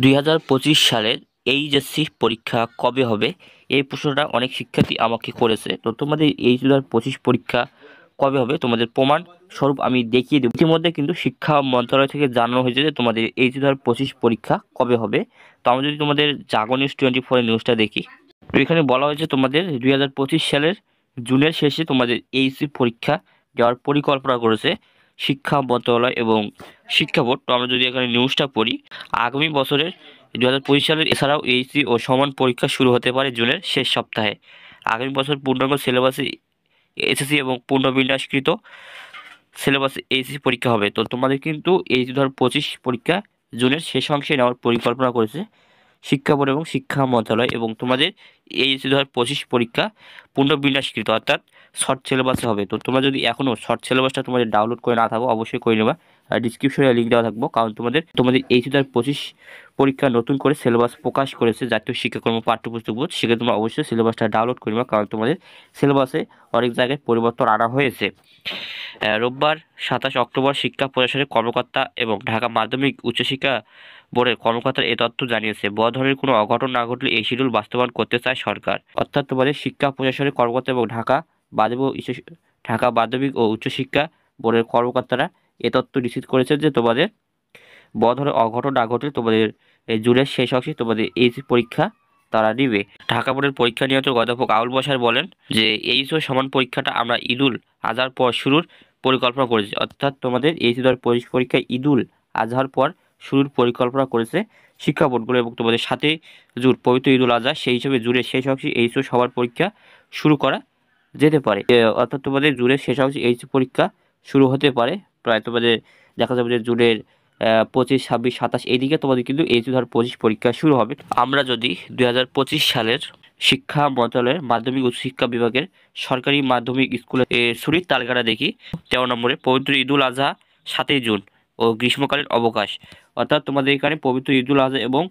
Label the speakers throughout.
Speaker 1: 2025 সালের এইচএসসি পরীক্ষা কবে হবে? এই প্রশ্নটা অনেক শিক্ষার্থী আমাকে করেছে। তো তোমাদের এই 2025 পরীক্ষা কবে হবে তোমাদের প্রমাণ স্বরূপ আমি দেখিয়ে দেব। ইতিমধ্যে কিন্তু শিক্ষা মন্ত্রণালয় থেকে জানানো হয়েছে যে তোমাদের এই 2025 পরীক্ষা কবে হবে। তো আমরা যদি তোমাদের জাগো নিউজ 24 এর নিউজটা দেখি, তো এখানে বলা হয়েছে তোমাদের 2025 সালের জুনের শেষে তোমাদের এইচএসসি পরীক্ষা দেওয়ার পরিকল্পনা করেছে শিক্ষা মন্ত্রণালয় এবং শিক্ষা বোর্ড। তো আমরা যদি এখানে নিউজটা পড়ি, আগামী বছরের 2025 সালের এছাড়াও এইচএসসি ও সমান পরীক্ষা শুরু হতে পারে জুনের শেষ সপ্তাহে। আগামী বছর পূর্ণাঙ্গ সিলেবাসে এসএসসি এবং পুনর্বিন্যাসকৃত সিলেবাসে এইচএসসি পরীক্ষা হবে। তো তোমাদের কিন্তু এই 2025 পরীক্ষা জুনের শেষ অংশে নেওয়ার পরিকল্পনা করেছে শিক্ষা বোর্ড এবং শিক্ষা মন্ত্রণালয়। এবং তোমাদের এই 2025 পরীক্ষা পুনর্বিন্যাসকৃত অর্থাৎ শর্ট সিলেবাসে হবে। তো তোমরা যদি এখনও শর্ট সিলেবাসটা তোমাদের ডাউনলোড করে না থাকো, অবশ্যই করে নেবা। ডিসক্রিপশনে লিঙ্ক দেওয়া থাকবো, কারণ তোমাদের এই 2025 পরীক্ষা নতুন করে সিলেবাস প্রকাশ করেছে জাতীয় শিক্ষাক্রম পাঠ্যপুস্তক বোর্ড। সেক্ষেত্রে তোমরা অবশ্যই সিলেবাসটা ডাউনলোড করে নেবা, কারণ তোমাদের সিলেবাসে অনেক জায়গায় পরিবর্তন আনা হয়েছে। রোববার 27 অক্টোবর শিক্ষা প্রশাসনের কর্মকর্তা এবং ঢাকা মাধ্যমিক উচ্চশিক্ষা বোর্ডের কর্মকর্তারা এ তথ্য জানিয়েছে। বড় ধরনের কোনো অঘটন না ঘটলে এই শিডিউল বাস্তবায়ন করতে চায় সরকার। অর্থাৎ তোমাদের শিক্ষা প্রশাসনের কর্মকর্তা এবং ঢাকা মাধ্যমিক ও উচ্চশিক্ষা বোর্ডের কর্মকর্তারা এ তথ্য নিশ্চিত করেছে যে তোমাদের বড় ধরনের অঘটন না ঘটলে তোমাদের এই জুনের শেষ অংশে তোমাদের এই পরীক্ষা তারা নিবে। ঢাকা বোর্ডের পরীক্ষা নিয়ন্ত্রক অধ্যাপক আউল বশার বলেন যে এইচও সমান পরীক্ষাটা আমরা ঈদুল আজহার পর শুরুর পরিকল্পনা করেছি। অর্থাৎ তোমাদের এইচ পরীক্ষা ঈদুল আজহার পর শুরুর পরিকল্পনা করেছে শিক্ষা বোর্ডগুলো। এবং তোমাদের 7 জুন পবিত্র ঈদুল আজহা, সেই হিসেবে জুনের শেষ অংশে এইচও সবার পরীক্ষা শুরু করা যেতে পারে। অর্থাৎ তোমাদের জুনের শেষ অংশে এইচ পরীক্ষা শুরু হতে পারে। প্রায় তোমাদের দেখা যাবে যে জুনের 25, 26, 27 এইদিকে তোমাদের কিন্তু এই 2025 পরীক্ষা শুরু হবে। আমরা যদি 2025 সালের শিক্ষা মন্ত্রণালয়ের মাধ্যমিক উচ্চ শিক্ষা বিভাগের সরকারি মাধ্যমিক স্কুলের ছুটির তালিকাটা দেখি, 13 নম্বরে পবিত্র ঈদুল আজহা 7 জুন ও গ্রীষ্মকালীন অবকাশ। অর্থাৎ তোমাদের এখানে পবিত্র ঈদুল আজহা এবং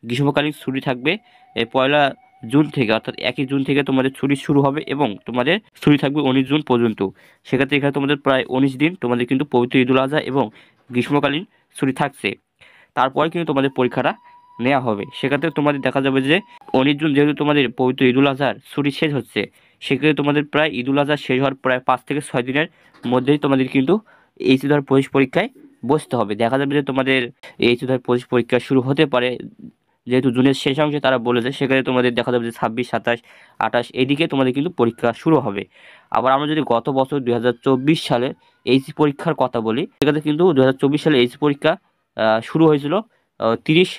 Speaker 1: গ্রীষ্মকালীন ছুটি থাকবে 1 জুন থেকে, অর্থাৎ 1 জুন থেকে তোমাদের ছুটি শুরু হবে এবং তোমাদের ছুটি থাকবে 19 জুন পর্যন্ত। সেক্ষেত্রে এখানে তোমাদের প্রায় 19 দিন তোমাদের কিন্তু পবিত্র ঈদুল আজহা এবং গ্রীষ্মকালীন ছুটি থাকছে। তারপরে কিন্তু তোমাদের পরীক্ষাটা নেওয়া হবে। সেক্ষেত্রে তোমাদের দেখা যাবে যে 19 জুন যেহেতু তোমাদের পবিত্র ঈদুল আজহার ছুটি শেষ হচ্ছে, সেক্ষেত্রে তোমাদের প্রায় ঈদুল আজহা শেষ হওয়ার প্রায় 5 থেকে 6 দিনের মধ্যেই তোমাদের কিন্তু এই 2025 পরীক্ষায় বসতে হবে। দেখা যাবে যে তোমাদের এই 2025 পরীক্ষা শুরু হতে পারে যেহেতু জুনের শেষ অংশে তারা বলেছে। সেখানে তোমাদের দেখা যাবে যে 26, 27, 28 এইদিকে তোমাদের কিন্তু পরীক্ষা শুরু হবে। আবার আমরা যদি গত বছর 2024 সালে এইচএসসি পরীক্ষার কথা বলি, সেক্ষেত্রে কিন্তু 2024 সালে এইচএসসি পরীক্ষা শুরু হয়েছিল 30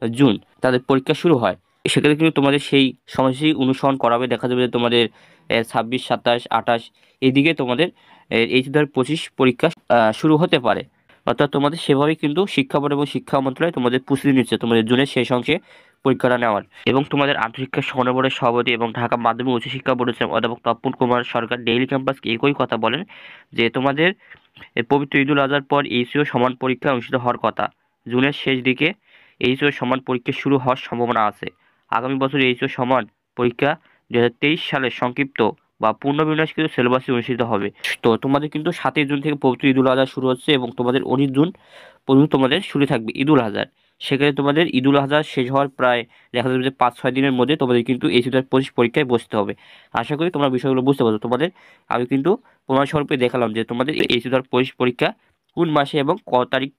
Speaker 1: জুন তাদের পরীক্ষা শুরু হয়। সেক্ষেত্রে কিন্তু তোমাদের সেই সময়সূচি অনুসরণ করা হবে। দেখা যাবে যে তোমাদের 26, 27, 28 এইদিকে তোমাদের এই 2025 পরীক্ষা শুরু হতে পারে। অর্থাৎ তোমাদের সেভাবেই কিন্তু শিক্ষা বোর্ড এবং শিক্ষা মন্ত্রণালয় তোমাদের প্রস্তুতি নিচ্ছে তোমাদের জুনের শেষ অংশে পরীক্ষাটা নেওয়ার। এবং তোমাদের আন্তঃশিক্ষা সমন্বয় বোর্ডের সভাপতি এবং ঢাকা মাধ্যমিক উচ্চশিক্ষা বোর্ডের অধ্যাপক তপন কুমার সরকার ডেইলি ক্যাম্পাসকে একই কথা বলেন যে তোমাদের পবিত্র ঈদুল আজহার পর এইচও সমান পরীক্ষা অনুষ্ঠিত হওয়ার কথা। জুনের শেষ দিকে এইচও সমান পরীক্ষা শুরু হওয়ার সম্ভাবনা আছে। আগামী বছর এইচও সমান পরীক্ষা 2023 সালের সংক্ষিপ্ত বা পুনর্বিন্যাসকৃত সিলেবাসে অনুষ্ঠিত হবে। তো তোমাদের কিন্তু 7 জুন থেকে পবিত্র ঈদুল আজহা শুরু হচ্ছে এবং তোমাদের 19 জুন পর্যন্ত তোমাদের শুরু থাকবে ঈদুল আজহার। সেক্ষেত্রে তোমাদের ঈদুল আজহা শেষ হওয়ার প্রায় দেখা যাবে যে 5-6 দিনের মধ্যে তোমাদের কিন্তু এই 2025 পরীক্ষায় বসতে হবে। আশা করি তোমরা বিষয়গুলো বুঝতে পারছো। তোমাদের আমি কিন্তু প্রমাণস্বরূপে দেখালাম যে তোমাদের এই 2025 পরীক্ষা কোন মাসে এবং কত তারিখ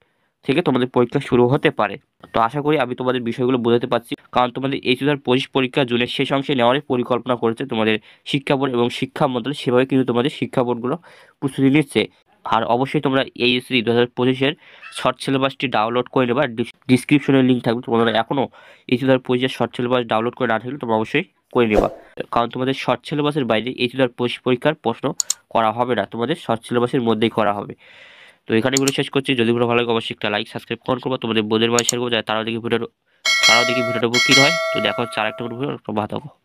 Speaker 1: থেকে তোমাদের পরীক্ষা শুরু হতে পারে। তো আশা করি আমি তোমাদের বিষয়গুলো বোঝাতে পারছি, কারণ তোমাদের এই 2025 পরীক্ষা জুনের শেষ অংশে নেওয়ার পরিকল্পনা করেছে তোমাদের শিক্ষা বোর্ড এবং শিক্ষা মন্ত্রণালয়। সেভাবে কিন্তু তোমাদের শিক্ষা বোর্ডগুলো প্রস্তুতি নিচ্ছে। আর অবশ্যই তোমরা এইচএসসি 2025-এর শর্ট সিলেবাসটি ডাউনলোড করে নেবা। ডিসক্রিপশনের লিঙ্ক থাকবে। তোমরা এখনও এই 2025-এর শর্ট সিলেবাস ডাউনলোড করে না থাকলে তোমরা অবশ্যই করে নেবা, কারণ তোমাদের শর্ট সিলেবাসের বাইরে এই 2025 পরীক্ষার প্রশ্ন করা হবে না, তোমাদের শর্ট সিলেবাসের মধ্যেই করা হবে। তো এখানে ভিডিও শেষ করছি। যদি ভিডিও ভালো লাগে অবশ্যই একটা লাইক, সাবস্ক্রাইব করবো, তোমাদের বোধের মাঝে শেয়ার করবো, তারাও দেখি ভিডিওটা উপকৃত হয়। তো দেখো হচ্ছে আরেকটা ভিডিও, ভালো থাকো।